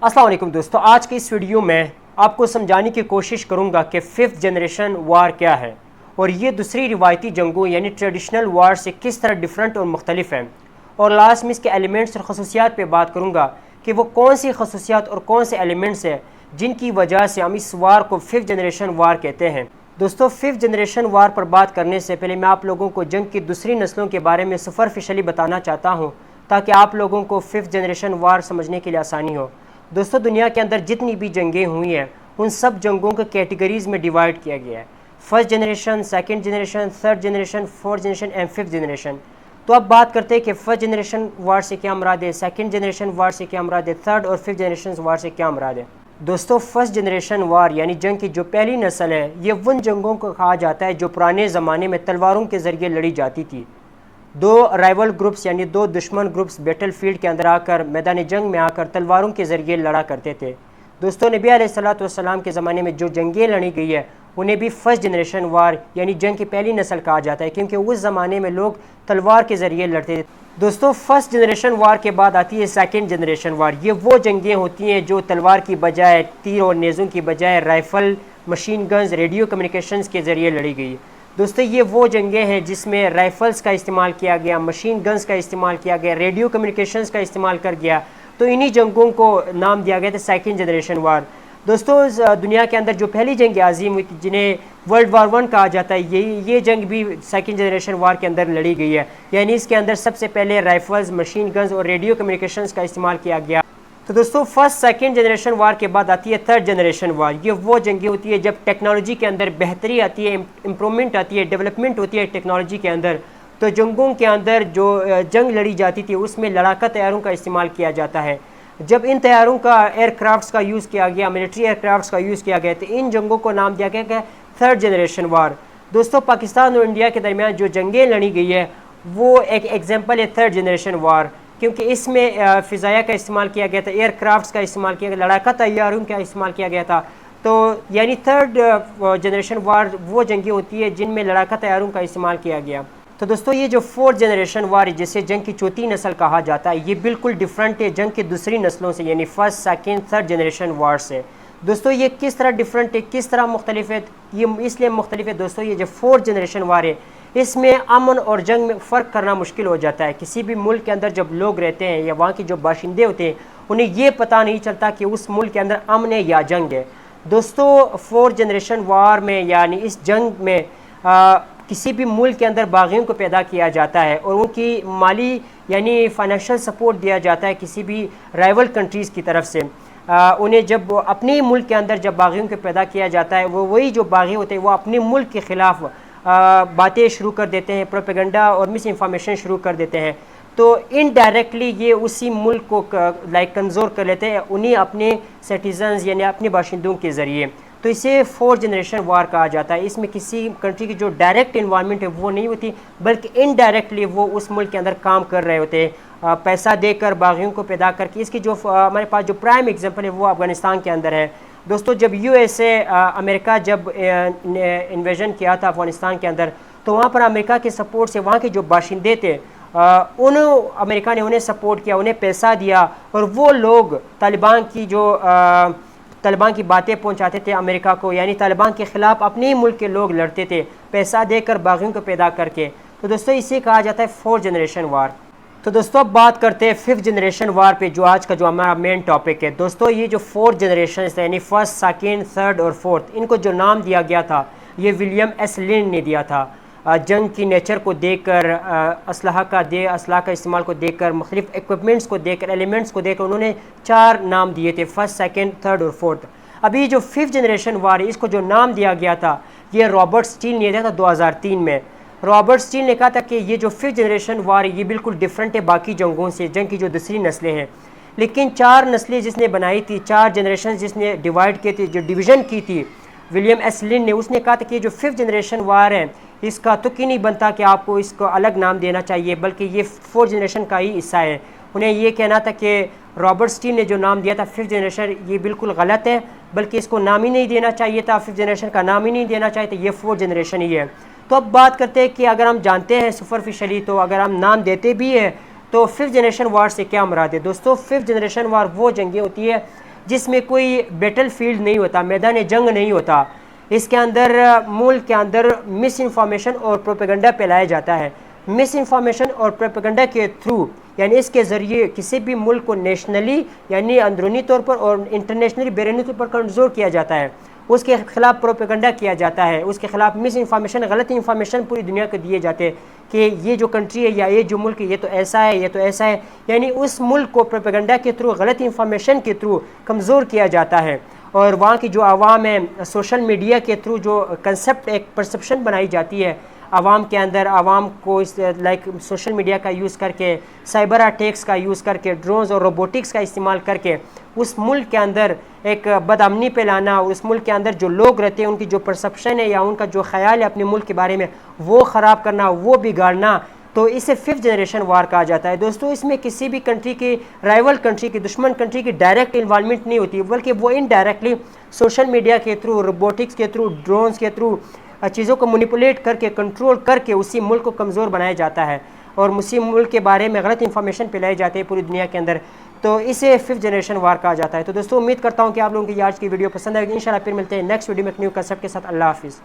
अस्सलाम वालेकुम दोस्तों, आज की इस वीडियो में आपको समझाने की कोशिश करूंगा कि फिफ्थ जनरेशन वार क्या है और ये दूसरी रिवायती जंगों यानी ट्रेडिशनल वार से किस तरह डिफरेंट और मुख्तलिफ है। और लास्ट में इसके एलिमेंट्स और खसूसियात पे बात करूंगा कि वो कौन सी खसूसियात और कौन से एलिमेंट्स हैं जिनकी वजह से हम इस वार को फिफ्थ जनरेशन वार कहते हैं। दोस्तों, फिफ्थ जनरेशन वार पर बात करने से पहले मैं आप लोगों को जंग की दूसरी नस्लों के बारे में सुपरफिशियली बताना चाहता हूँ ताकि आप लोगों को फिफ्थ जनरेशन वार समझने के लिए आसानी हो। दोस्तों, दुनिया के अंदर जितनी भी जंगें हुई हैं उन सब जंगों को कैटेगरीज़ में डिवाइड किया गया है। First generation, second generation, third generation, fourth generation and fifth generation. तो अब बात करते हैं कि फर्स्ट जनरेशन वार से क्या मुराद है, सेकंड जनरेशन वार से क्या मुराद है, थर्ड और फिफ्थ जनरेशन वार से क्या मुराद है। दोस्तों, फर्स्ट जनरेशन वार यानी जंग की जो पहली नस्ल है, ये उन जंगों को कहा जाता है जो पुराने ज़माने में तलवारों के ज़रिए लड़ी जाती थी। दो राइवल ग्रुप्स यानी दो दुश्मन ग्रुप्स बैटल फील्ड के अंदर आकर मैदान जंग में आकर तलवारों के ज़रिए लड़ा करते थे। दोस्तों, नबी अलैहिस्सलाम के ज़माने में जो जंगें लड़ी गई है उन्हें भी फर्स्ट जनरेशन वार यानी जंग की पहली नस्ल कहा जाता है, क्योंकि उस ज़माने में लोग तलवार के ज़रिए लड़ते थे। दोस्तों, फर्स्ट जनरेशन वार के बाद आती है सेकंड जनरेशन वार। ये वो जंगें होती हैं जो तलवार की बजाय, तीर और नेज़ों की बजाय rifle, machine guns, radio communications के ज़रिए लड़ी गई। दोस्तों, ये वो जंगें हैं जिसमें राइफ़ल्स का इस्तेमाल किया गया, मशीन गन्स का इस्तेमाल किया गया, रेडियो कम्युनिकेशंस का इस्तेमाल कर गया। तो इन्हीं जंगों को नाम दिया गया था सेकंड जनरेशन वार। दोस्तों, दुनिया के अंदर जो पहली जंग आज़ीम हुई थी जिन्हें वर्ल्ड वार वन कहा जाता है, ये जंग भी सेकंड जनरेशन वार के अंदर लड़ी गई है। यानी इसके अंदर सबसे पहले राइफ़ल्स, मशीन गन्स और रेडियो कम्युनिकेशंस का इस्तेमाल किया गया। तो दोस्तों, फर्स्ट सेकंड जनरेशन वार के बाद आती है थर्ड जनरेशन वार। ये वो जंगें होती है जब टेक्नोलॉजी के अंदर बेहतरी आती है, इम्प्रूवमेंट आती है, डेवलपमेंट होती है टेक्नोलॉजी के अंदर। तो जंगों के अंदर जो जंग लड़ी जाती थी उसमें लड़ाका तैयारों का इस्तेमाल किया जाता है। जब इन तैयारों का एयरक्राफ्ट्स का यूज़ किया गया, मिलिट्री एयरक्राफ्ट्स का यूज़ किया गया, तो इन जंगों को नाम दिया गया थर्ड जनरेशन वार। दोस्तों, पाकिस्तान और इंडिया के दरमियान जो जंगें लड़ी गई है वो एक एग्जाम्पल है थर्ड जनरेशन वार, क्योंकि इसमें फ़िज़ाया का इस्तेमाल किया गया था, एयरक्राफ्ट्स का इस्तेमाल किया गया, लड़ाका तैयारों का इस्तेमाल किया गया था। तो यानी थर्ड जनरेशन वार वो जंगें होती है जिनमें लड़ाका तैयारों का इस्तेमाल किया गया। तो दोस्तों, ये जो फोर्थ जनरेशन वार जिसे जंग की चौथी नस्ल कहा जाता है, ये बिल्कुल डिफरेंट है जंग की दूसरी नस्लों से यानी फर्स्ट, सेकंड, थर्ड जनरेशन वार से। दोस्तों, ये किस तरह डिफरेंट है, किस तरह मुख्तलिफ है, ये इसलिए मुख्तलिफ है दोस्तों, ये जो फोर्थ जनरेशन वार है इसमें अमन और जंग में फ़र्क करना मुश्किल हो जाता है। किसी भी मुल्क के अंदर जब लोग रहते हैं या वहाँ के जो बाशिंदे होते हैं उन्हें ये पता नहीं चलता कि उस मुल्क के अंदर अमन है या जंग है। दोस्तों, फोर्थ जनरेशन वार में यानी इस जंग में किसी भी मुल्क के अंदर बागियों को पैदा किया जाता है और उनकी माली यानी फाइनेंशियल सपोर्ट दिया जाता है किसी भी राइवल कंट्रीज़ की तरफ से। उन्हें जब अपने मुल्क के अंदर जब बागियों को पैदा किया जाता है, वो वही जो बागी होते हैं वो अपने मुल्क के ख़िलाफ़ बातें शुरू कर देते हैं, प्रोपेगेंडा और मिस इन्फॉर्मेशन शुरू कर देते हैं। तो इनडायरेक्टली ये उसी मुल्क को कमज़ोर कर लेते हैं उन्हीं अपने सिटीजन्स यानी अपने बाशिंदों के ज़रिए। तो इसे फोर्थ जनरेशन वार कहा जाता है। इसमें किसी कंट्री की जो डायरेक्ट इन्वॉल्वमेंट है वो नहीं होती, बल्कि इनडायरेक्टली वो उस मुल्क के अंदर काम कर रहे होते हैं, पैसा देकर, बागियों को पैदा करके। इसकी जो हमारे पास जो प्राइम एग्जांपल है वो अफ़गानिस्तान के अंदर है। दोस्तों, जब यूएसए अमेरिका जब इन्वेजन किया था अफ़गानिस्तान के अंदर, तो वहाँ पर अमेरिका के सपोर्ट से वहाँ के जो बाशिंदे थे अमेरिका ने उन्हें सपोर्ट किया, उन्हें पैसा दिया और वो लोग तालिबान की बातें पहुंचाते थे अमेरिका को, यानी तालिबान के ख़िलाफ़ अपने ही मुल्क के लोग लड़ते थे पैसा देकर, बागियों को पैदा करके। तो दोस्तों, इसे कहा जाता है फोर्थ जनरेशन वार। तो दोस्तों, अब बात करते हैं फिफ्थ जनरेशन वार पे, जो आज का जो हमारा मेन टॉपिक है। दोस्तों, ये जो फोर्थ जनरेशन है यानी फर्स्ट, सेकंड, थर्ड और फोर्थ, इनको जो नाम दिया गया था ये विलियम एस लिंड ने दिया था। जंग की नेचर को देखकर, असलहा का इस्तेमाल को देखकर, मुख्तलिफ इक्विपमेंट्स को देखकर, एलिमेंट्स को देखकर उन्होंने चार नाम दिए थे, फर्स्ट, सेकंड, थर्ड और फोर्थ। अभी जो फिफ्थ जनरेशन वार है इसको जो नाम दिया गया था ये रॉबर्ट स्टील ने दिया था 2003 में। रॉबर्ट स्टील ने कहा था कि ये जो फिफ्थ जनरेशन वार है ये बिल्कुल डिफरेंट है बाकी जंगों से, जंग की जो दूसरी नस्लें हैं। लेकिन चार नस्लें जिसने बनाई थी, चार जनरेशन जिसने डिवाइड की थी, जो डिवीज़न की थी विलियम एस लिंड ने, उसने कहा था कि जो फिफ्थ जनरेशन वार है इसका तुक ही नहीं बनता कि आपको इसको अलग नाम देना चाहिए, बल्कि ये फोर्थ जनरेशन का ही हिस्सा है। उन्हें ये कहना था कि रॉबर्ट स्टील ने जो नाम दिया था फिफ्थ जनरेशन ये बिल्कुल गलत है, बल्कि इसको नाम ही नहीं देना चाहिए था, फिफ्थ जनरेशन का नाम ही नहीं देना चाहिए था, ये फोर्थ जनरेशन ही है। तो अब बात करते हैं कि अगर हम जानते हैं सुपरफिशियली, तो अगर हम नाम देते भी हैं तो फिफ्थ जनरेशन वार से क्या मुराद है। दोस्तों, फिफ्थ जनरेशन वार वो जंगें होती है جس میں کوئی بیٹل فیلڈ نہیں ہوتا، میدان جنگ نہیں ہوتا. اس کے اندر ملک کے اندر مس انفارمیشن اور پروپیگنڈا پھیلایا جاتا ہے. مس انفارمیشن اور پروپیگنڈا کے تھرو یعنی اس کے ذریعے کسی بھی ملک کو نیشنلی یعنی اندرونی طور پر اور انٹرنیشنلی بیرونی طور پر کمزور کیا جاتا ہے. اس کے خلاف پروپیگنڈا کیا جاتا ہے، اس کے خلاف مس انفارمیشن، غلط انفارمیشن پوری دنیا کو دیے جاتے ہیں کہ یہ جو کنٹری ہے یا یہ جو ملک ہے یہ تو ایسا ہے، یہ تو ایسا ہے. یعنی اس ملک کو پروپیگنڈا کے تھرو، غلط انفارمیشن کے تھرو کمزور کیا جاتا ہے. اور وہاں کی جو عوام ہے سوشل میڈیا کے تھرو جو کنسیپٹ ایک پرسپشن بنائی جاتی ہے عوام کے اندر، عوام کو اس لائک سوشل میڈیا کا یوز کر کے، سائبر اٹیکس کا یوز کر کے، ڈرونز اور روبوٹکس کا استعمال کر کے اس ملک کے اندر ایک بدامنی پھیلانا، اس ملک کے اندر جو لوگ رہتے ہیں ان کی جو پرسپشن ہے یا ان کا جو خیال ہے اپنے ملک کے بارے میں وہ خراب کرنا، وہ بگاڑنا، تو اسے 5th جنریشن وار کہا جاتا ہے. دوستو اس میں کسی بھی کنٹری کی، رائیول کنٹری کی، دشمن کنٹری کی ڈائریکٹ انوالومنٹ نہیں ہوتی، بلکہ وہ انڈائریکٹلی سوشل میڈیا کے تھرو، روبوٹکس کے تھرو، ڈرونز کے تھرو چیزوں کو مینیپولیٹ کر کے، کنٹرول کر کے اسی ملک کو کمزور بنایا جاتا ہے اور اسی ملک کے بارے میں غلط انفارمیشن پھیلائی جاتی ہے پوری دنیا کے اندر. تو اسے 5th جنریشن وار کہا جاتا ہے. تو دوستو امید کرتا ہوں کہ آپ لوگوں کی آج کی ویڈیو پسند آئے گی. انشاءاللہ پھر ملتے ہیں نیکسٹ ویڈیو میں ایک نیو کنسیپٹ کے ساتھ. اللہ حافظ.